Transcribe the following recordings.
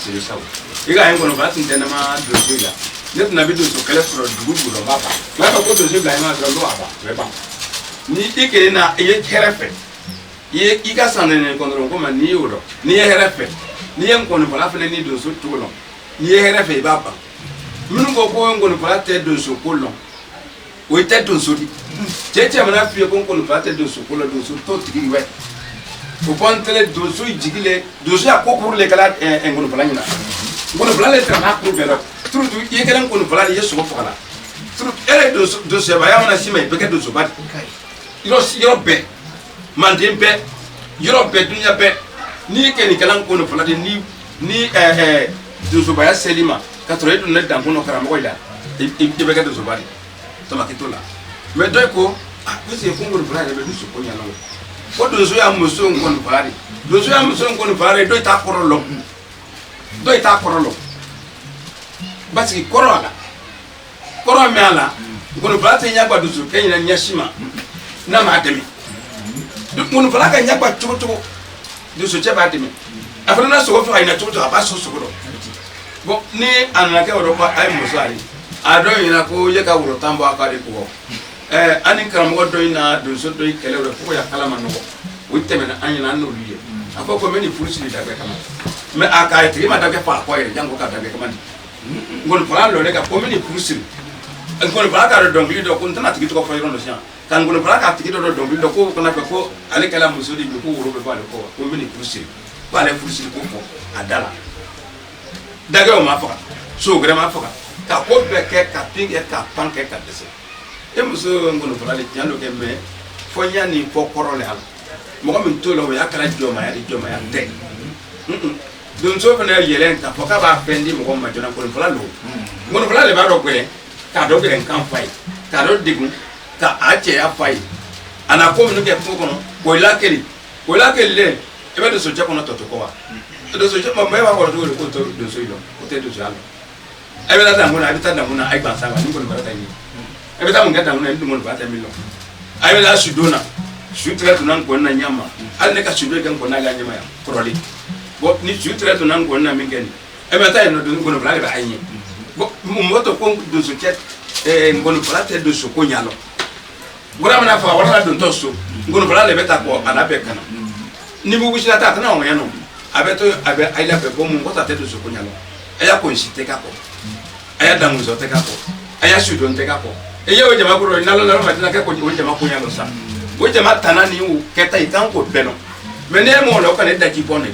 c'est le ça il y a un qu'on va t'entendre ma de là net na bido so kala fro dugu do baba ma ko do je bla ma do baba we ba ni dike na ye kerefe ye iga sanene ko ndo ko ma ni yodo ni ye kerefe ni en ko no bala fele ni do so tulo ni ye kerefe baba minu ko ko ngo no bala te do so kolon o te do so di cheche mana fi ko no bala te do so kolon do so to tigi we o pontele do so jigile do so akokuru le kala en ngo bala nyina ngo bala le tra ma ko belo tout il y a quelqu'un qu'on nous parle, il y a ce qu'on fait là. Tout elle est de ce voyage, on a si mais peut-être de ce bas. Il y a bé, mandé bé, il y a bé, il y a bé. Ni quelqu'un qu'on nous parle ni de ce voyage Selima, 80 net dans mon caramo là. Il peut être de ce bas. Ça m'a quitté là. Mais d'un coup, vous c'est qu'on nous parle, mais nous ce qu'on y a là. Quand de ce à monsieur qu'on nous parle, de ce à monsieur qu'on nous parle, doit être à Corolo. Doit être à Corolo. Parce que Corona Mela, when Plata Yaba do Kenya and Yashima, Namatemi. When Plaka Yaba Toto do such a batimi. I don't know so far in a total of Basso Solo. But ne and like I'm sorry. I don't know Yaka or Tambo Akarico. Anikam doing a do so do Kelly for Calamano with them and Anian no year. I forgot many fools in the Dagaka. Me I came at Dagaka, young Dagaka. Ngol pala lo neka pomini pusil ngol pala ka do ngli do ko ntana tigi to ko fayro no sia kan ngol pala ka tigi do ngli do ko na ko ale kala musudi ko woro be bale ko pomini pusil bale pusil ko ko adala daga o ma faka so gra ma faka ka ko be ke ka pinge ka panke ka dese e muso ngol pala le tiando ke me fo nyani fo korole al mo ko min to lo ya kala joma ya te don so fana yelen ka foka ba fendi mo ko ma jona ko fala lo mo fala le ba do gbe ka do gbe kan fai ka do digun ka ache ya fai ana ko mi ke ko ko la keli le e be do so je ko no to ko wa do so je ma ba wa do ko to do so ilo ko te do so alo e be la ta mo na ta na mo na ai ba sa ba ni ko ba ta ni e be ta mo ga ta mo na ni mo ba ta mi lo ai be la sudona su tra to nan ko na nyama al ne ka sudo ga ko na ga nyama ya koroli bo ni jutre to nan gonna mingeni e meta no do ngono blale ba anye bo moto ko do so chet ngono blate do so ko nyalo gora mana fa wala do to so ngono blale beta ko anabe kana ni bu bushina ta na onye no abeto abe aila be bo mu ko ta te do so ko nyalo aya ko nshite ka ko aya damu zo te ka ko aya shudo te ka ko e ye o jama ko ro nalo nalo ma tina ka ko o jama ko nyalo sa o jama tanani u keta itan ko beno mene mo lo ka ne da ki bone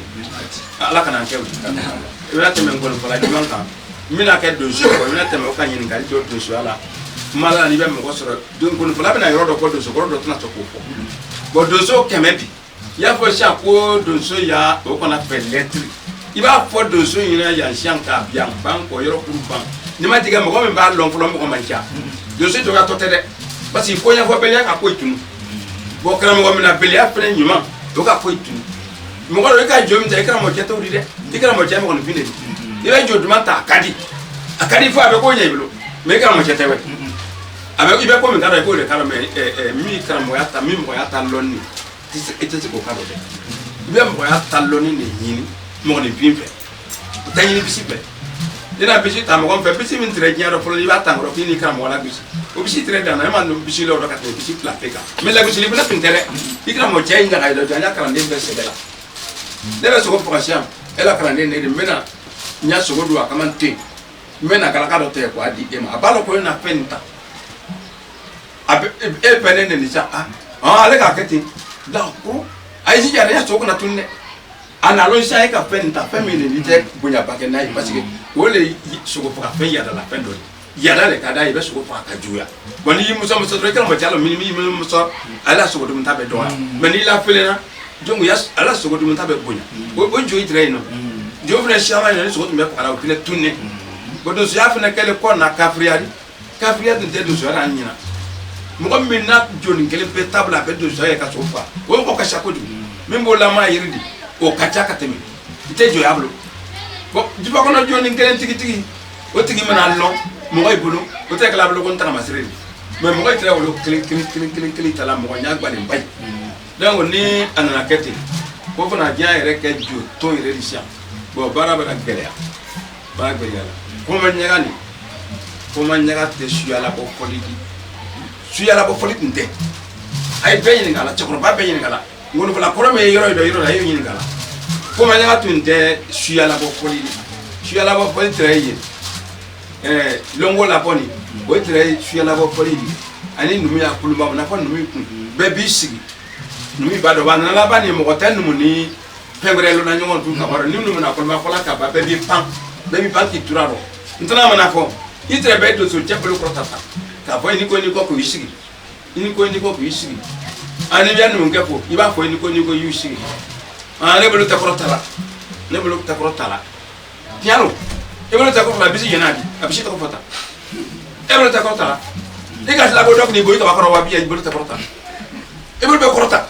ala kana nke ila teme ngol fala jimanka mina ke do so ko mina teme o kanyi ngali do so ala mala ni be me ko soro do ngol fala bina yoro do ko do so ko do tuna to ko bo do so kemebi ya fo sha ko do so ya o kona fe letri iba fo do so yina ya shanka bian ban ko yoro kurban ni ma diga mo ko me ba lon flo mo ko mancha do so to ga to tede parce ko ya fo be ya ka ko itunu bo kra mo mina be ya fe nyuma do ka ko itunu mo ko ka jom ta ikra mo keto ri de ikra mo jam ko no finde ira joduma ta akadi fo abe ko nya iblo me ikra mo ketewe abe ibe ko mi kada ko le kala me mi ikra mo ya ta mi mo ya ta lonni tisi ko ka do de ibe mo ya ta lonni ni yini mo ni pimpe ta yini bisipe ina bisi ta mo ko fe bisi min tre nya do fo li ba ta ngoro fini ikra mo la bisi o bisi tre da na ma no bisi lo do ka te bisi la peka me la bisi li bina pintere ikra mo jay nga ga do nya kala ndem be sebela debe sogo pokasiam ela kala ne mena nya sogo do akamante mena kala kala te ko adi ema abalo ko na penta abe e pene ne ni sa ale ka keti da ko ai ji ya sogo na tunne ana lo sa ka penta family ni te bunya ba ke nai parce que wole sogo poka fe ya da la pendo ya da le ka dai be sogo poka juya boni yi muso muso re kala mo jalo mi muso ala sogo do mtabe do meni la felena jongo yas ala sogo dum tabe bonya o joyi traino dio fna shama ne sogo dum ko ala o pile tunne bodo so yafna kele ko na kafriyadi de do so ara nyina mo ko minna joni kele pe tabla be do so ya ka sofa o ko ka shakodu mimbo la ma yiridi o kacha katemi ite jo yablo bo jiba ko no joni kele tigi o tigi mana lo mo ko ibulu o te kala blo ko ntana masiri me mo ko tra o kili tala mo nya gba ni bay donc ni anana kete ko fana dia ere ke jo to ere disia bon bara bara gɛlɛya bara gɛlɛya kɔma ɲaga ni kɔma ɲaga tɛ suyala bɔ fɔli di suyala bɔ fɔli tun tɛ a ye bɛɛ ɲininka la cɛkɔrɔba bɛɛ ɲininka la ngolofala kɔrɔ min ye yɔrɔ dɔ yɔrɔ la a ye ɲininka la kɔma ɲaga tun tɛ suyala bɔ fɔli di suyala bɔ fɔli tɛrɛ ye longo la bɔ ni o tɛrɛ suyala bɔ fɔli di ani numuya kuluba na fɔ numu kun bɛɛ b'i sigi numu b'a dɔn ba nana laban ni mɔgɔ tɛ numu ni fɛn wɛrɛ lona ɲɔgɔn dun ka kɔrɔ ni numu na kuluba fɔla ka ba bɛɛ b'i pan k'i tura rɔ n tɛna mana fɔ i tɛrɛ bɛɛ donso cɛ bolo kɔrɔ ta k'a fɔ i ni ko ni kɔ k'i sigi i ni ko ni kɔ k'i sigi ani bɛ numu kɛ fɔ i b'a fɔ i ni ko y'u sigi ne bolo tɛ kɔrɔ ta la ne bolo tɛ kɔrɔ ta la tiɲɛ e bolo tɛ kɔrɔ ta a bisi yɛn a bisi tɔgɔ fɔ ta e bolo tɛ kɔrɔ ta la e ka tila ko dɔ k'i bɔ i kaba kɔrɔ wa bi i bolo tɛ kɔrɔ ta i bolo bɛ kɔrɔ ta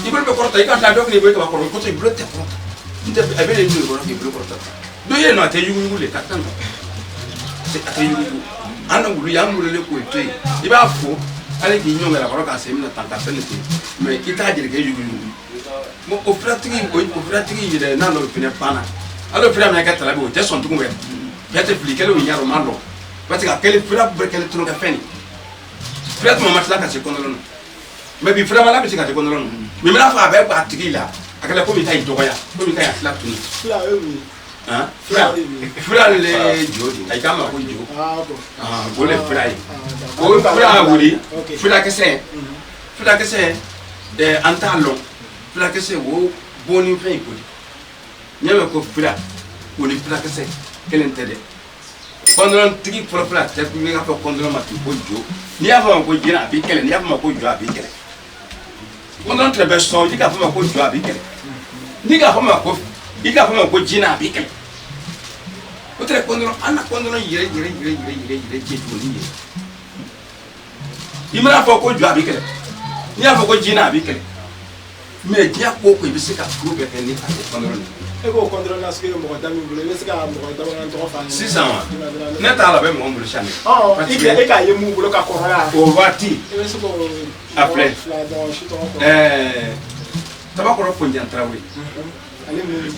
i bolo bɛ kɔrɔ ta i ka tila dɔ k'i bɔ i kaba kɔrɔ ko i bolo tɛ kɔrɔ ta n tɛ a bɛ ne ɲini kɔrɔ k'i bolo kɔrɔ ta dɔ ye nɔ a tɛ yugu le ka tan a tɛ yugu an na wulu y'an wulile k'o to yen i b'a fɔ ale k'i ɲɔgɔn yɛrɛ kɔrɔ k'a se minɛ tan ka fɛn de ten mɛ i t'a jelikɛ yugu o filatigi yɛrɛ n'a n'o fɛnɛ panna ale fila min kɛ tala bɛ o tɛ sɔn tugun wɛrɛ bɛɛ tɛ fili kɛlɛ o ɲɛ o ma lɔ parce que a kɛlen fila bɛɛ kɛlen tunu ka fɛn fila tuma ma tila ka se kɔnɔlɔ la mɛ bi fila ma la bɛ se ka se kɔnɔlɔ la mɛ n b'a fɔ a bɛ ba tigi la a kɛlɛ komi ta y'i dɔgɔya komi ka y'a fila tunu fila le jo a k'a ma ko jo o le fila ye o fila wuli filakisɛ an t'a lɔn filakisɛ o bɔnni fɛn in koli ɲɛ bɛ ko fila o ni filakisɛ kelen tɛ dɛ kɔndɔlɔn tigi fɔlɔfɔlɔ tɛ kun bɛ k'a fɔ kɔndɔlɔn ma k'i ko jo n'i y'a fɔ ma ko jina a b'i kɛlɛ n'i y'a fɔ ma ko jɔ a b'i kɛlɛ kɔndɔlɔn tɛ bɛ sɔn i k'a fɔ ma ko jɔ a b'i kɛlɛ n'i k'a fɔ ma ko jina a b'i kɛlɛ o tɛ kɔndɔlɔn an na kɔndɔlɔn yɛrɛ cɛ joli ye i mana fɔ ko jɔ a b'i kɛlɛ n'i y'a fɔ ko jina a b'i kɛlɛ mɛ diɲɛ ko ko i bɛ se ka furu bɛɛ kɛ ni a tɛ kɔndɔlɔn ye. E k'o kɔndɔlɔn na sigi mɔgɔ da min bolo i bɛ se ka mɔgɔ dama tɔgɔ f'a ɲɛna. sisan wa ne t'a la bɛ mɔgɔ bolo sani. e k'a ye mun bolo ka kɔrɔya. o waati i bɛ se k'o a filɛ fila dɔrɔn si tɔgɔ fɔ. tabakɔrɔ Fondian Tarawele. ale min.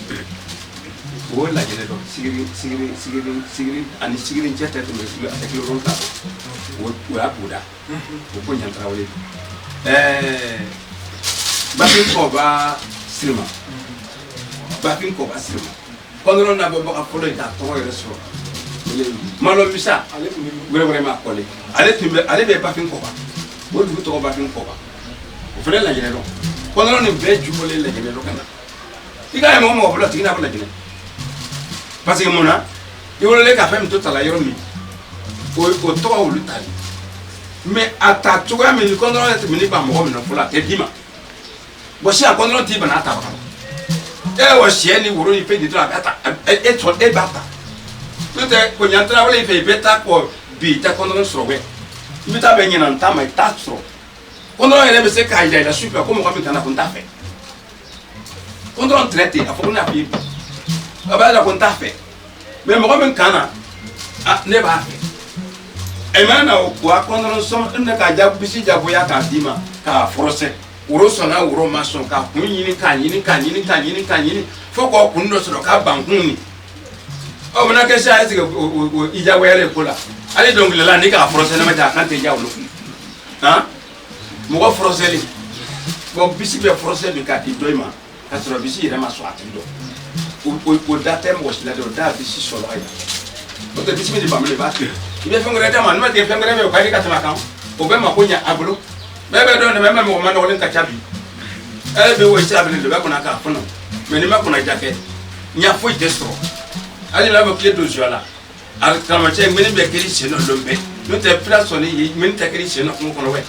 o lajɛlen dɔ sigiri ani sigiri cɛ tɛ tɛmɛ sigiri a tɛ kilo wolonwula o y'a boda o Fondian Tarawele. Bafin Kɔba Sirima kɔndɔlɔn na bɔ baga fɔlɔ in k'a tɔgɔ yɛrɛ sɔrɔ Malo Misa wɛrɛ ma kɔle ale bɛ Bafin Kɔba o dugu tɔgɔ Bafin Kɔba o fana lajɛlen dɔn kɔndɔlɔn nin bɛɛ jubɔlen lajɛlen dɔn ka na i ka ye mɔgɔ bolo tigi n'a bɛ lajɛlen parce que mun na i wololen ka fɛn min to ta la yɔrɔ min o tɔgɔ olu tali mais a ta cogoya min ni kɔndɔlɔn yɛrɛ tɛmɛ ni ba mɔgɔ min na fɔlɔ a tɛ d'i ma bon si a kɔndɔlɔn t'i bana a ta baga wa sɛ ni woro ni fɛn di dɔrɔn a bɛ ta e b'a ta n'o tɛ Fondian Tarawele fɛ i bɛ taa kɔ bi i tɛ kɔndɔlɔn sɔrɔ wɛ i bɛ taa bɛn ɲinan n ta ma i t'a sɔrɔ kɔndɔlɔn yɛrɛ bɛ se k'a yira i la su fɛ ko mɔgɔ min kana ko n t'a fɛ kɔndɔlɔn tɛrɛ ten a fɔ ko ne y'a f'i ye a b'a yira ko n t'a fɛ mɛ mɔgɔ min kan na ne b'a fɛ ɛ mɛ na wa kɔndɔlɔn sɔn ne ka bisi jagoya k'a d'i ma k'a fɔrɔsɛ woro sɔnna woro ma sɔn k'a kun ɲini fo k'o kun dɔ sɔrɔ k'a ban kun ni ɔ mana kɛ sa est ce que o i jagoyalen ko la ale dɔnkilidala n'i k'a fɔrɔsɛ ne ma diya a kan tɛ diya olu kun mɔgɔ fɔrɔsɛli bon bisi bɛ fɔrɔsɛ bi k'a di dɔ in ma k'a sɔrɔ bisi yɛrɛ ma sɔn a tigi dɔn o da tɛ mɔgɔ si la dɛ o da bisi sɔrɔ a ye o tɛ bisi min di bamule b'a to i bɛ fɛn wɛrɛ d'a ma n'o tɛ fɛn wɛrɛ bɛ o ka di ka tɛmɛ a kan o bɛ mako ɲɛ a bolo. bɛɛ bɛ dɔn mɛ mɔgɔ ma nɔgɔlen ka ca bi e bɛ wo sira bɛ bɛɛ kɔnɔ k'a kɔnɔ mɛ n'i ma kɔnɔ ja kɛ ɲa foyi tɛ sɔrɔ hali n'a bɛ tile don zuya la a karamɔgɔcɛ mɛni bɛ kiri sen dɔ lɔn bɛɛ n'o tɛ fila sɔnni ye mɛni tɛ kiri sen dɔ kungo kɔnɔ wɛ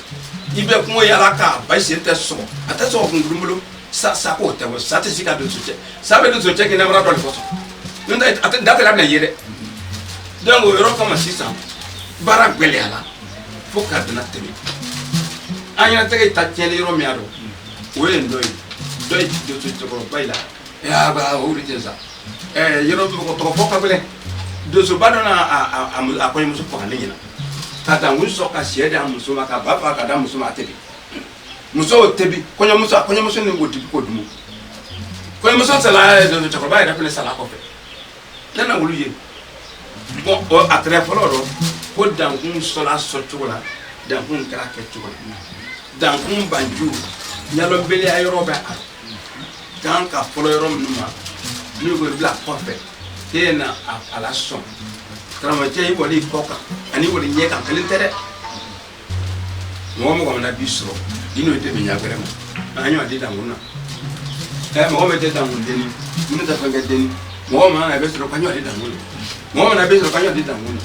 i bɛ kungo yala k'a ba sen tɛ sɔgɔ a tɛ sɔgɔ kunkuru bolo sa k'o tɛ bɔ sa tɛ se ka don so cɛ sa bɛ don so cɛ k'i namara dɔ de kɔsɔn n'o tɛ a tɛ da tɛ la bɛna ye dɛ donc o yɔrɔ kama sisan baara gɛlɛyara fo k'a dana tɛmɛ an yɛrɛ tɛgɛ ta tiɲɛli yɔrɔ min y'a dɔn o ye nin dɔ ye donso cɛkɔrɔba yi la ba o de tɛ sa yɔrɔ tɔgɔ fɔ ka gɛlɛn donsoba dɔ n'a kɔɲɔmuso fagalen ɲɛna ka taa ŋun sɔn ka sɛ di a muso ma ka ba faga ka da muso ma a tɛbi muso y'o tɛbi kɔɲɔmuso ni o dibi k'o dumu ko mo so sala do to ko ba ira pele sala ko fe na wulu ye bon o atre folo do ko dan kun sola so tugula dan kun kra ke tugula dan kun banju nyalo bele ayoro ba dan ka folo yoro numa ni go bla ko fe tena ala son trama je wali koka ani wali nyeka kalintere mo na bisro dino te benya grema anyo adi danguna mo me te dangun deni mun ta fanga deni mo na be sro kanyo adi danguna mo na be sro kanyo adi danguna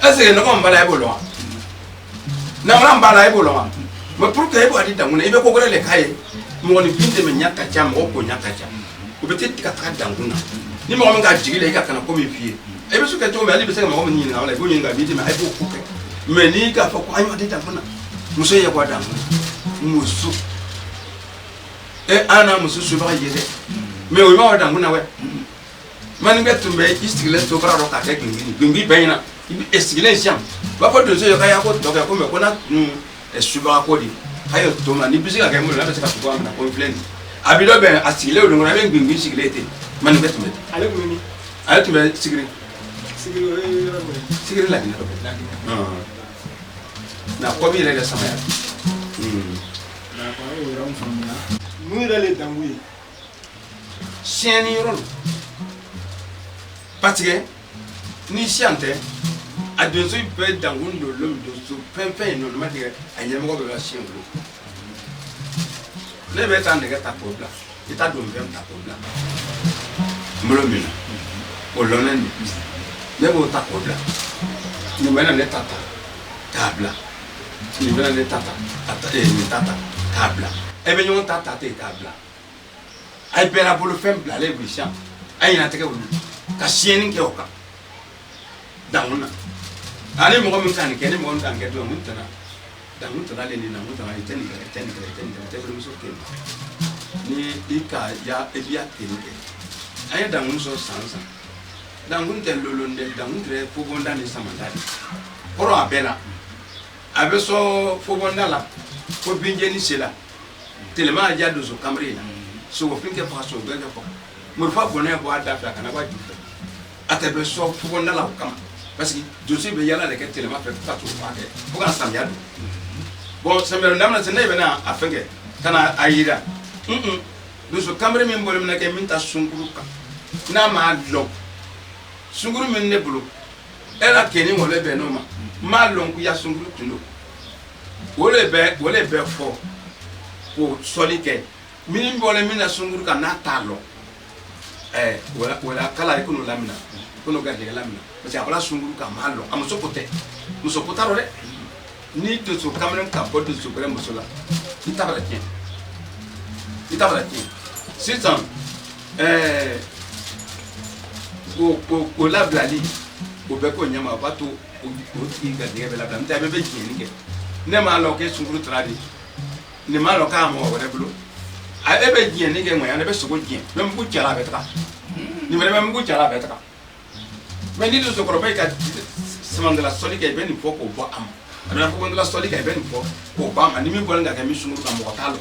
ase no ko mbala ibolo na mbala ibolo mo pour que ibo adi danguna ibe ko gore le kai mo ni binde me nyaka cha mo ko nyaka cha ko be te ka ta danguna ni mo nga jigile ka kana ko mi fie ebe so ka to me ali be se mo ni na wala go nyinga bi ti ma ibo ko ke me ni ka fa ko anyo adi danguna muso ye kwa danguna muso ana muso so ba yede me o ma danguna we man be tumbe istigile to bara ro ka te gingi bayina istigile siam ba fa do so yo ka ya ko to ka ko me ko na suba ko di ayo to ma ni bisika ka mo na be se ka ko na complain abido be astigile o do na be gingi sigile te man be tumbe ale tumbe sigire la ni na ko bi le sama ya na ko o ram famia muira le dangui sieni ron parce que ni siante adonso be dangun do lom do so penpen no ma dire anyem go be sien lo le be tan de ta pobla ita do mbem ta pobla mlo mina o lonen le bo ta pobla ni mena le tata tabla ni mena le tata ni tata tabla e be nyon tata te tabla ay bela bolo fembla le bishan ay na teke wulu ka sieni ke oka danguna ani mo ko min kan ke ni mo ndan ke do mun tana dangun tana le ni na mun tana iteni te bolo so ke ni ika ya e bia ke ni ay dangun so sansa dangun te lolonde dangun tre fogonda ni samandani oro abela abeso fogonda la ko binje ni sela telema ja do so kamre na so wo finke fa so ga ko mo fa boné bo ada fa kana ba jufa atebe so fogonda la kama parce que dossier be yala de ke telema fa ta to fa ke ko ga sam ya do bon samero ndamna se nebe na afenge kana ayira do so kamre min bolem na ke min ta sunguru ka na ma lo sunguru min ne bulu ela keni wole be no ma lonku ya sunguru tundo wole be fo ko solike min bole min na sunguru ka na talo wala kala ko no lamina ko no gade lamina parce que abala sunguru ka ma lo am so pote muso potaro re ni to so kamren ka bodo so bere musola itabara ti c'est ça o la blali o be ko nyama bato o ti ga de be la blam ta be be jini ke ne ma lo ke sunguru tradi ne ma lo ka mo wore blo a e be jini ke mo ya ne be so ko jini me mu chala be tra ni me mu chala be tra me ni do so ko be ka samandela soli ke be ni poko bo am ana ko ngala soli ke be ni poko ko ba ma ni mi bol nga ke mi sunguru ka mo talo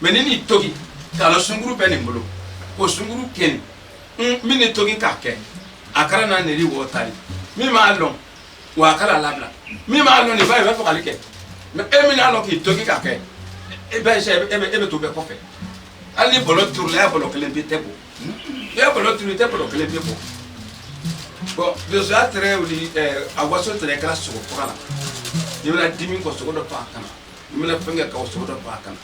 me ni togi kala sunguru be ni mbolo ko sunguru ken mi ni togi ka ke akara na neri wotari mi ma lon wa akara labla mi ma lon ni ba e fa kalike me e mi na lon ki togi ka ke e be se e be to be ko fe ali bolo tour la bolo kele bi tebo ya bolo tour te bolo kele bi bo bon de ça très oli awaso très kala so ko kala ni na dimi ko so do pa kana ni na fenga ka so do pa kana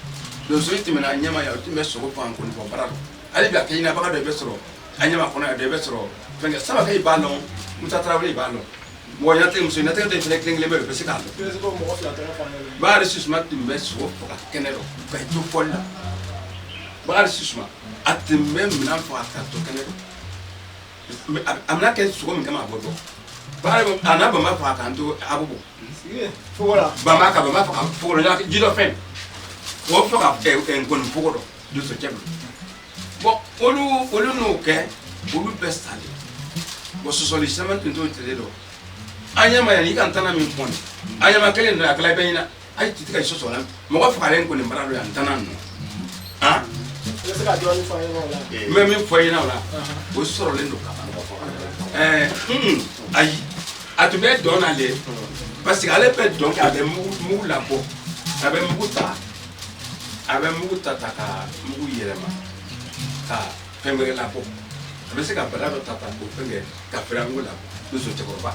do so iti na nyama ya iti me so ko pa ko ni ko barado ali bi akina ba ka do be so anyama ko na do be so fenga sama kay balon muta travailler balon mo ya te muso na te de flex ngle be be sikalo ba resus mat be so ko ka kenero ka to folla ba resus ma at même na fo ka to kenero amna ke so mi kama bodo ba ana ba ma fa ka to abubu fola ba ma ka fola ya jido fen wo fo ka en kon fogodo do so cheblo bon olu no ke olu bestali bo so solisama tinto tedo anyama ya ni kan tana min pon anyama kele no akala bayina ay titika so so lan mo ko fa ren ko ni barado ya tana no ha se ka dɔɔni fɔ an ye o la. N bɛ min fɔ i ɲɛna o la o sɔrɔlen don ka ban. Ayi a tun bɛ dɔn na le parce que ale bɛ dɔn kɛ a bɛ mugu labɔ a bɛ mugu ta ka mugu yɛlɛma ka fɛn wɛrɛ labɔ a bɛ se ka bala dɔ ta k'o fɛn kɛ ka fɛrɛ mugu labɔ doso cɛkɔrɔba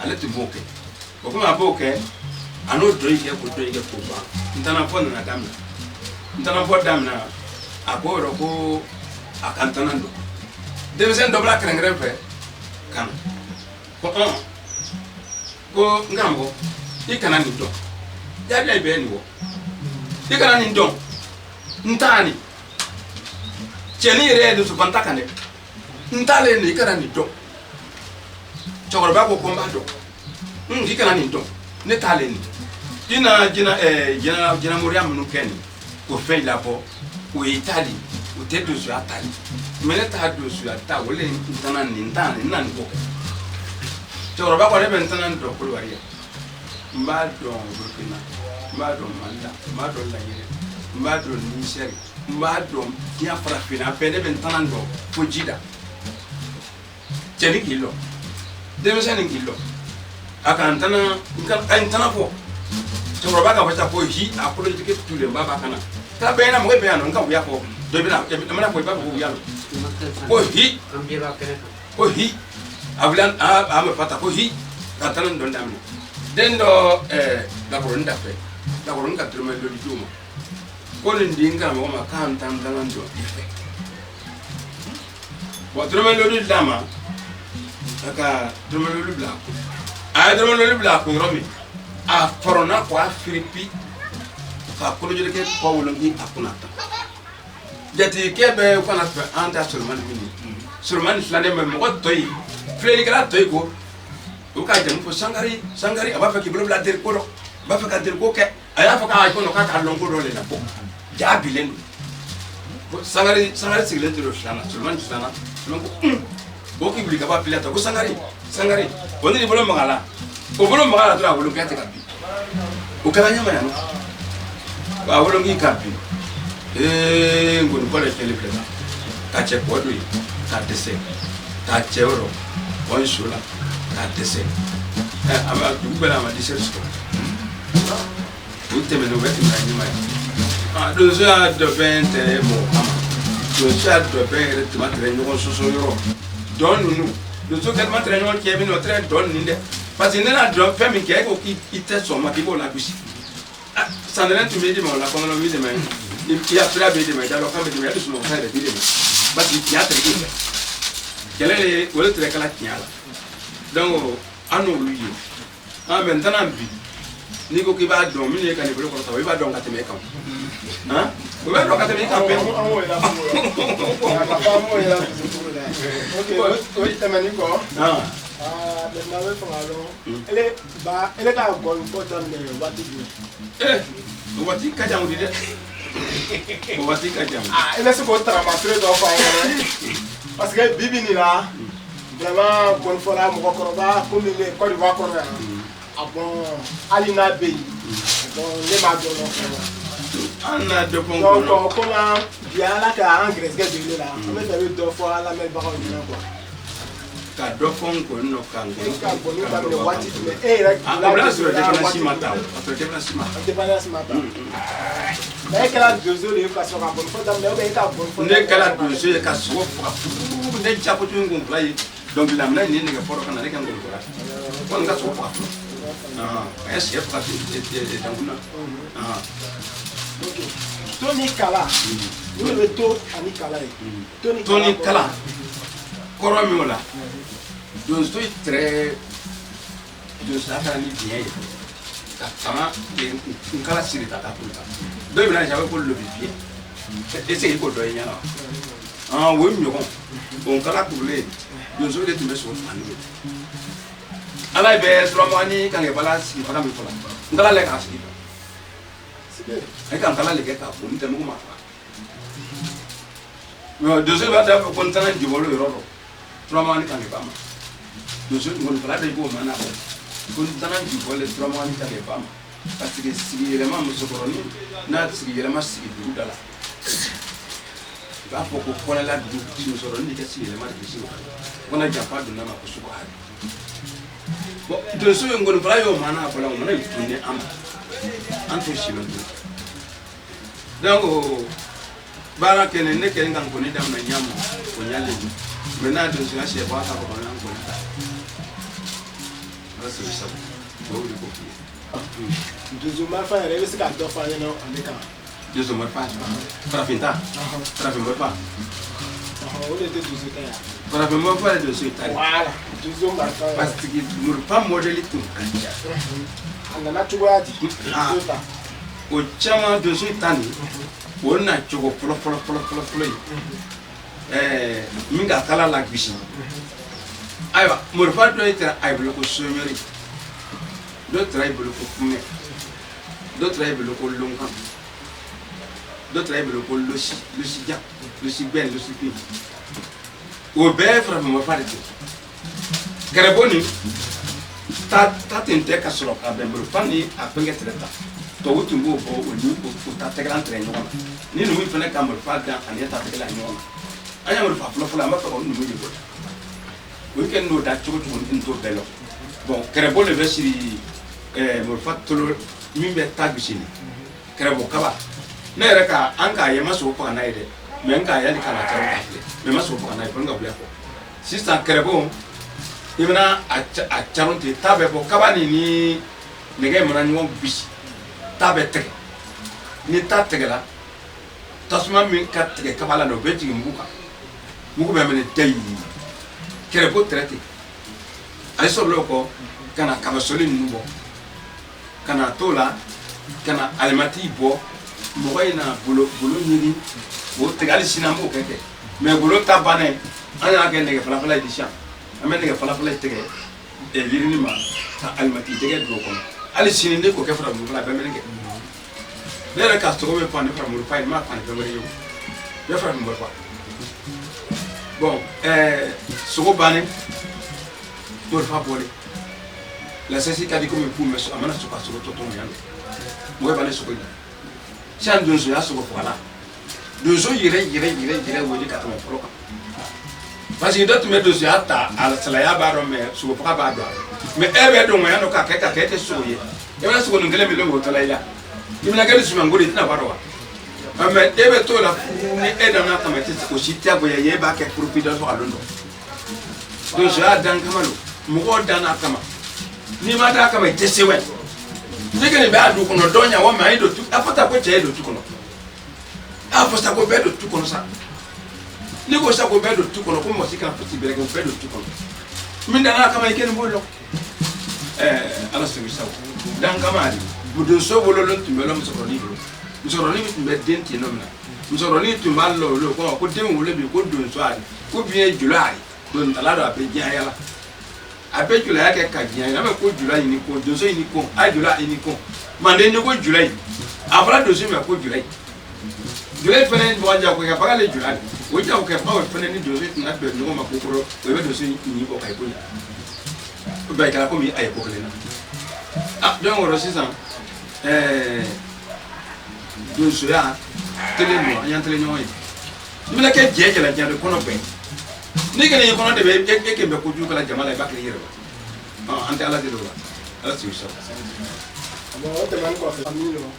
ale tun b'o kɛ o komi a b'o kɛ a n'o dɔ in kɛ k'o dɔ in kɛ k'o ban ntɛnɛnfɔ nana daminɛ a ko yɔrɔ ko a ka ntɛnɛn don denmisɛnnin dɔ bɔra kɛrɛnkɛrɛn fɛ ka na ko n karamɔgɔ i kana nin dɔn jaabi bɛɛ nin wɔ i kana nin dɔn n t'a nin cɛnin yɛrɛ ye dusubanta kan dɛ n t'ale nin i kana nin dɔn cɛkɔrɔba ko ko n b'a dɔn i kana nin dɔn ne t'ale nin i na jinɛmoriya minnu kɛ nin o fɛn labɔ o ye tali o tɛ donsoya tali mɛ ne t'a donsoya ta o le n tana nin t'a nin na nin ko kɛ cɛkɔrɔba ko ne bɛ n tana nin dɔn Kolobari ye n b'a dɔn Burukina n b'a dɔn Mali n b'a dɔn Laginɛ n b'a dɔn Niger n b'a dɔn diɲɛ farafinna bɛɛ ne bɛ n tana nin dɔn fo Jida cɛnin k'i lɔ denmisɛnnin k'i lɔ a ka n tana fɔ cɛkɔrɔba ka fɔ ko hi a kolojigi tulen ba ba kana ta bɛɛ na mɔgɔ bɛɛ yan nɔ n ka wuya fɔ dɔ bɛ na a mana fɔ i b'a fɔ ko wuya lɔ ko hi a wuli a ma fata ko hi ka tana nin dɔn daminɛ den dɔ lakɔrɔnin da fɛ lakɔrɔnin ka dɔrɔmɛ dɔ di o ma ko nin di n karamɔgɔ ma k'an tan tana dɔn i fɛ wa dɔrɔmɛ dɔ di d'a ma a ka dɔrɔmɛ dɔ bila a kun a ye dɔrɔmɛ dɔ bila a kun yɔrɔ min a fɔrɔna ko a firipi ka kolojɛlikɛ kɔ wolongi a kunna ta jatigikɛ bɛ fana fɛ an ta Solomani min ye Solomani filanen mɛ mɔgɔ tɔ ye filɛlikɛla tɔ ye ko o ka jamu fɔ Sangari a b'a fɛ k'i bolo bila teriko dɔ a b'a fɛ ka teriko kɛ a y'a fɔ k'a kɔnɔ k'a k'a lɔn ko dɔ le la bɔ jaa bilen don Sangari sigilen tora filanan Solomani filanan Solomani ko k'i wuli ka bɔ piliya ta ko Sangari o ni bolo maga la o bolo maga la dɔrɔn a wolokiya tɛ ka bin o kɛra ɲama yan nɔ a woloki ka bin ngoni kɔlɛ kɛlɛ filɛ ka cɛ kɔ dɔ ye k'a dɛsɛ k'a cɛ yɔrɔ wɔn so la k'a dɛsɛ a ma dugu bɛɛ la a ma dɛsɛ sɔrɔ o tɛmɛnen o bɛ tɛmɛ a ɲɛma ye donso y'a dɔ fɛn tɛ mɔgɔ kama donso y'a dɔ fɛn yɛrɛ tɛmɛ tɛrɛ ɲɔgɔn sɔsɔ yɔrɔ dɔn ninnu donso kɛlɛma tɛrɛ ɲɔgɔn cɛ min na o tɛrɛ dɔn ninnu dɛ parce que ne n'a dɔn fɛn min kɛ e ko k'i tɛ sɔn ma k'i b'o la gosi sanɛrɛ tun bɛ di ma o la kɔnɔna b'i dɛmɛ i y'a sira b'i dɛmɛ jalo kan b'i dɛmɛ e bɛ sunɔgɔ kan yɛrɛ b'i dɛmɛ parce que tiɲɛ tɛ k'e fɛ kɛlɛ le o le tɛrɛ kɛla tiɲɛ la donc an n'olu ye mɛ n tɛna bi n'i ko k'i b'a dɔn min ye ka nin bolo kɔrɔta o i b'a dɔn ka tɛmɛ e kan o b'a dɔn ka tɛmɛ e kan bɛɛ o tɛmɛni kɔ maintenant bɛ fanga dɔn ele ka gɔlifɔ daminɛ waati jumɛn o waati ka jan o di dɛ o waati ka jan i bɛ se k'o tagamasire dɔ fɔ an ɲɛna parce que bi bi nin na vraiment gɔlifɔla mɔgɔkɔrɔba komi Côte d'Ivoire kɔnɔ yan a bɔn hali n'a bɛ yen bon ne m'a dɔn fɔlɔ an n'a dɔ fɔ donc komi bi ala k'an gɛrɛsɛgɛ degeli la an bɛ fɛ bɛ dɔ fɔ an lamɛnbagaw ɲɛna quoi ka dɔ fɔ n kɔni nɔ kan ka gɔni daminɛ waati jumɛn e yɛrɛ o b'a sɔrɔ dépense ma ta o a sɔrɔ dépense ma ta mais e kɛra donso de ye ka sɔrɔ ka gɔnifɔ daminɛ ou bien e ka gɔnifɔ ne kɛra donso ye ka sogo faga fufu ne ja ko tun kun fila ye dɔnkilidala minɛ nin nɛgɛ fɔlɔ ka na ne ka n gɔnifɔla ko nin ka sogo faga fɔlɔ a ye sɛ faga dankun na to ni kala n'o bɛ to ani kala ye to ni kala kɔrɔ min o la donso ye tɛrɛ donso a kɛra ni diɲɛ ye ka fanga n kala siri ta k'a to ta dɔw bɛna jabe ko lobi fiye ese i ko dɔ ye ɲɛna wa o ye ɲɔgɔn o kala kurulen donso de tun bɛ sɔn fani ye ala ye bɛɛ turamagan kan kɛ bala sigi faga min fɔla n kala lɛ k'a sigi e ka n kala le kɛ k'a fɔ n tɛ mugu ma faga donso b'a da fɛ ko n tɛna jibɔlo yɔrɔ dɔ turamagan kan kɛ ba ma donso ŋɔni fala de b'o mana fɔ ko n tɛna jibɔlo turamagan kan kɛ ba ma parce que sigi yɛlɛma musokɔrɔnin n'a sigi yɛlɛma sigi dugu da la va fɔ ko kɔnɛla dugu sini sɔrɔ ni kɛ sigi yɛlɛma de bɛ sigi kɔnɛ janfa donna ma ko sugu hali bon donso ye ngoni fara y'o mana fɔlɔ o mana yi tun ni an ma an t'o si lɔn tun donc baara kɛ ne kɛ n ka nkɔni daminɛ ɲama o ɲalen mɛ n'a donso ya sɛ bɔ a ka kɔnɔ an nkɔni ta ala sɛbɛn sabu o de ko f'i ye. donso marifa yɛrɛ i bɛ se ka dɔ fɔ an ɲɛna ale kan. donso marifa farafinta farafin marifa. o de tɛ donso ta ye. farafin marifa ye donso ta ye. voilà donso marifa yɛrɛ. parce que marifa modèle tun ka ca. a nana cogoya di. donso ta. o caman donso ta nin o na cogo fɔlɔ ye min ka kala la gosi ayiwa marifa dɔ tɛra a bolo ko soɲɔri dɔ tɛra i bolo ko kunmɛ dɔ tɛra i bolo ko lonkan dɔ tɛra i bolo ko losijan losibɛn losifin o bɛɛ ye farafin marifa de tɛ kɛrɛbɔ nin ta ten tɛ ka sɔrɔ ka bɛn marifa ni a bɛnkɛ tɛrɛ ta tubabu tun b'o bɔ o ni o ta tɛgɛlan tɛrɛ ɲɔgɔn na ni numu fana ka marifa dan ani ta tɛgɛlan ɲɔgɔn na an y'a marifa fɔlɔ an b'a fɛ ka numu de bɔ o ye kɛ n'o da cogo n t'o bɛɛ lɔ bon kɛrɛbɔ de bɛ siri marifa tolo min bɛ ta gosi nin kɛrɛbɔ kaba ne yɛrɛ ka an k'a ye n ma sogo faga n'a ye dɛ mɛ n k'a yanni k'a la caro k'a filɛ mɛ n ma sogo faga n'a ye fo n ka bila kɔ sisan kɛrɛbɔ i bɛna a caro ten ta bɛ bɔ kaba nin ni nɛgɛ mana ɲɔgɔn bisi ta bɛ tigɛ ni ta tigɛla tasuma min ka tigɛ kaba la o bɛ jigin mugu kan mugu bɛ minɛ dayi kɛrɛbɔ tɛrɛ ten a ye sɔrɔ o kɔ ka na kabasoli ninnu bɔ ka na t'o la ka na alimati bɔ mɔgɔ in na bolo ɲini o tigɛ hali sini an b'o kɛ mɛ bolo ta bannen an y'a kɛ nɛgɛ falafala ye de sisan an bɛ nɛgɛ falafala tigɛ yirini ma ka alimati tɛgɛ don o kɔnɔ hali sini ne k'o kɛ farafin fura bɛɛ mɛnɛ kɛ ne yɛrɛ ka sogo bɛ fan ne farafin fura ye n m'a fan ne fɛn wɛrɛ ye o ne farafin fura bon sogo bannen marifa bɔlen la sɛsi ka di komi pu mɛ a mana sɔn ka sogo tɔ tɔn yan mɔgɔ b'a ne sogo ɲɛ sisan donso y'a sogo fagala donso yɛrɛ wele ka tɛmɛ fɔlɔ kan parce que dɔ tun bɛ donso y'a ta a salaya b'a dɔn mɛ sogo faga b'a dɔn mɛ e bɛ dɔn ŋɔnya dɔ k'a kɛ e tɛ sogo ye e bɛna sogo nin kelen min o tɔla i la i bɛna kɛ ni sumanko de i tɛna b'a dɔn wa mɛ e bɛ t'o la fuu ni e nana kama o si diyagoya ye e b'a kɛ profit dɔ sɔrɔ a don dɔn donso y'a dan kama don mɔgɔw dan n'a kama n'i ma d'a kama i tɛ se wɛ ne kɔni bɛ a du kɔnɔ dɔn ɲa wa mɛ a ye don tu a fɔ ta ko cɛ ye don tu kɔnɔ a fɔ sa ko bɛɛ don tu kɔnɔ sa ni ko sa ko bɛɛ don tu kɔnɔ ko mɔgɔ si kana fosi bɛrɛ kɛ o bɛɛ don tu kɔnɔ min dan n'a kama i kɛ nin b'o dɔn ala sɛbɛn sa dan kama de donso wololen tun bɛ lɔ musokɔrɔnin bolo musokɔrɔnin tun bɛ den ten nɔ min na musokɔrɔnin tun b'a lɔ olu ko den wolo bi ko donso a ko bi ye jula a ye don tala dɔ a bɛ diɲɛ yala a bɛ julaya kɛ ka diɲɛ n'a bɛ ko jula ɲini ko donso ɲini ko a jula ɲini ko manden ni ko jula yi a fɔra donso ma ko jula yi jula yi fɛnɛ bɔgɔ jago kɛ baga le jula de o jago kɛ baga fɛnɛ ni donso tɛna bɛn ɲɔgɔn ma ko kɔrɔ o bɛ donso ɲini bɔ ka i ko ɲa o bɛɛ kɛra komi a ye ko kelen na ah donc o la sisan donsoya kelen don an y'an tɛgɛ ɲɔgɔn ye i bɛna kɛ jɛ jalajɛ de kɔnɔ bɛɛ ni kɛnɛ ye kɔnɔ de bɛ e kɛ bɛ kojugu kala jama la i b'a kɛ i yɛrɛ la an tɛ ala deli o la ala sigi sa. bon o tɛmɛnen kɔfɛ min don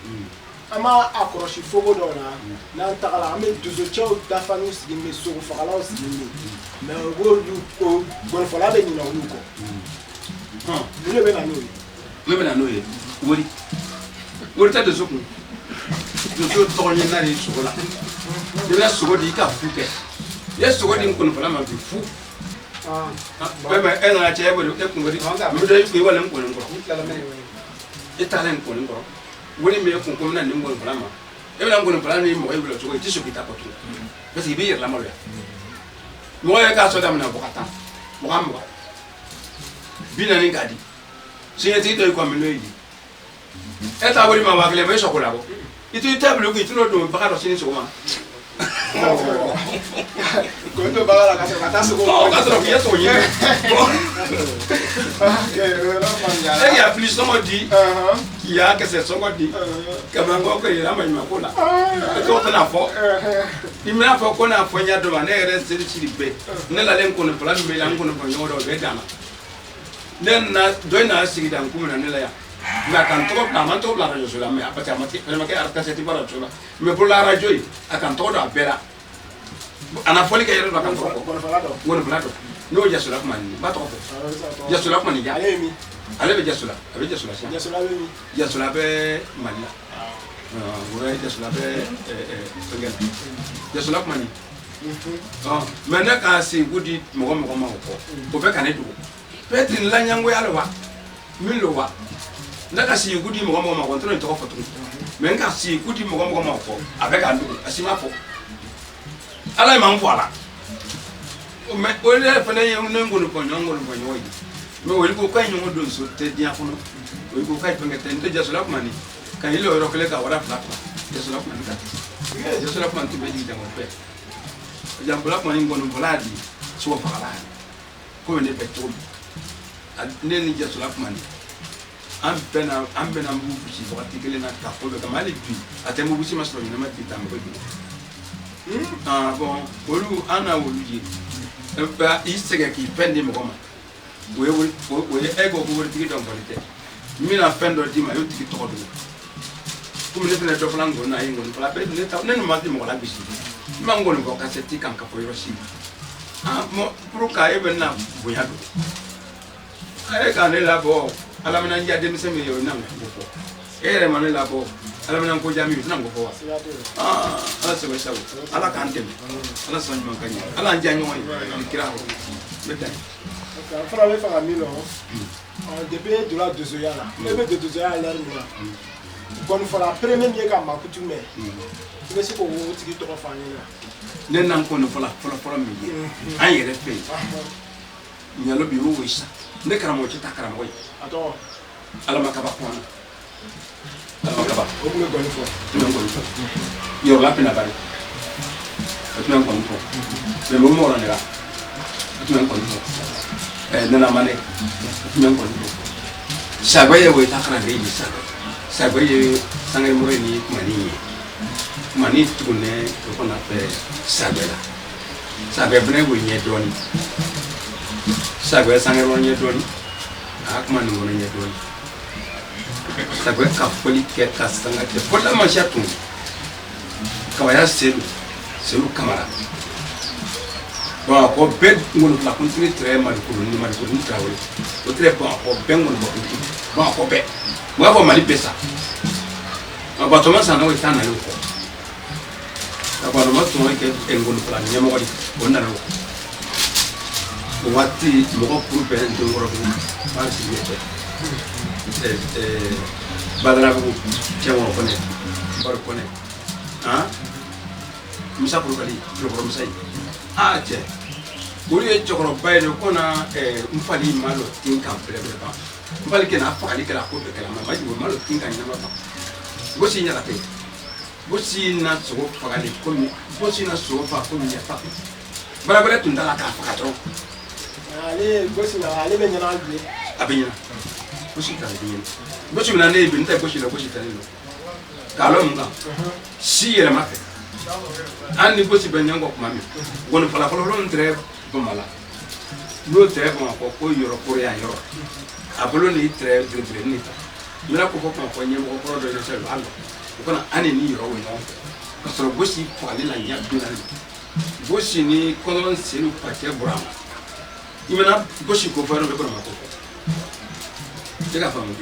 an b'a a kɔlɔsi fogo dɔw la n'an tagala an bɛ donsocɛw dafaniw sigilen bɛ sogo fagalaw sigilen bɛ mɛ o b'olu gɔnifɔla bɛ ɲinɛ olu kɔ mun de bɛ na n'o ye. ne bɛ na n'o ye wari tɛ donso kun donso tɔgɔ ɲɛ naani sogo la i bɛna sogo di i ka fu kɛ i ye sogo di n gɔnifɔla ma bi fu mɛ e nana cɛ e bolo e kun wari n bɛ dɔn i kun i wale n kɔni kɔrɔ e taara n kɔni kɔrɔ wari min ye kun ko n bɛna nin gɔnifɔla ma e bɛna gɔnifɔla ni mɔgɔ ye wele cogo i tɛ sɔn k'i ta kɔ tun parce que i b'i yɛrɛ lamaloya mɔgɔ ye k'a sɔrɔ daminɛ bɔ ka tan mugan bi naani k'a di siɲɛtigi dɔ y'i kɔ min n'o ye di e t'a wari ma waa kelen bɛ sɔgɔ la bɔ i t'i ta bilo k'i t'o don baga dɔ sini sɔgɔma. k'o to baga la ka sɔrɔ ka taa sogo. ka sɔrɔ k'i ye sogo ɲini Il y a plus de dit qu'il y a que c'est son dit. Comme un gars qui est là, mais il m'a pas là. Quand on a fait, il m'a fait qu'on a fait de manière à rester sur le bête. Ne la laisse qu'on ne peut pas, mais on ne peut pas le bête. Then, doing a city than Kumanella. Macanto, Namato, la Rajola, but I'm a artist Barajola. Mepola Joy, I can talk a better. Anapholic, one plato. No, just love money, but just love money. I live just love, I just love money. Just love again. Just love money. Oh, Manaka see Woody Mogomo, Quebec and Edu. Petrin Lanyango Alawa, Milowa. Naka see Woody Mogomo, control to offer to me. Menka see Woody Mogomo, I beg and do a simple. I like Mambola. Only if I am not going to point on you. No, we'll go kind of do so, take the afternoon. We go fight and get just love money. Can you look like our flat? Just love money. Just love money to be them with pay. Jump up money going to Voladi, so far. Go in the petrol. And then just love money. I'm been a movie, she's particularly not couple of the Mali. I tell you, we must know you might be done with you. Bon, Olu Anna will be. East Segaki, pending woman. We ego who will take it on politics. Mina fend or dim, I will take it all. Who live in a Doflango, I ain't going to play, then Martin Molabishi. Mango and Cassetti can for your sheep. Proca even now, we have it. I can't love all. Alamana didn't send me your number before. Ere Manila Bo, Alamana Kojami is number 4. That's a way so. I can't tell you. That's on Mancani. Alan January, the crowd. Fra le fa mi lo depuis de la deuxième le de deuxième là quand faut la première mieux comme ma coutume mais c'est pour vous qui trop fan là ne nan ko no fola mi an yere fe nya lo bi wo isa ne karamo ci takara moy ato ala makaba ko ala makaba o ko go ni fo yo la pena bari tu nan ko ni fo me mo mo ran la tu nan ko ni fo nana mane tu nan ko ni fo sabaye we takara re ni sabaye sangay mo ni mani tune ko na pe sabela sabe bne wo nye doni sabe sangay wo nye doni akman wo nye doni sabe ka foli ke ka sanga te pola ma shatu kawaya selu kamara bon ko bed ngol la continue très mal ko ni travail o très bon ko ben ngol bon ko be mo ko mali pesa ba to ma sana wo tana yo ko ba no ma to ke ngol plan nyamo ko di wonna no wati mo ko pour ben do ngoro ko ba si yete badara ko chemo ko ne bar ko ne musa pour kali pro musai je buri chokoro bayno kona mfali malo tinka plebe ba mfali kena afali kala ko be kala ma jibo malo tinka nyama ba bosi nyala te bosi na so fakali ko mi bosi na so fa ko mi ya fa bara bara tunda la ka fa tro ale bosi na ale be nyana albi abinya bosi ka abinya bosi na ne bi nta bosi la bosi ta ne lo kalo mga si yele ma fe anni bosi be nyango ko mami won fala fala ron tre bomala no tre ko ko yoro ko ya yoro abolo ni tre ni ta mira ko ko nyemo ko do ne se lo allo ko na ani ni yoro we no ko so bosi ko ali la nya bi na bosi ni ko non se lu pa ke bram imena bosi ko faro be ko ma ko te ka famu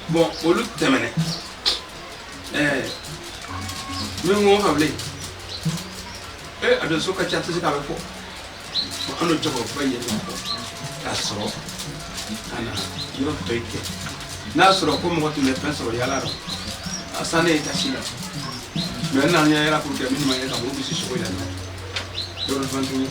bon olu temene mi ngo hable ado so ka chata se ka be fo ano jogo baye no ka so ana yoro to ike na so ko mo to le penso yala ro asane itashila me na nya era porque mimi ma era mo bisi so ya no yoro fantu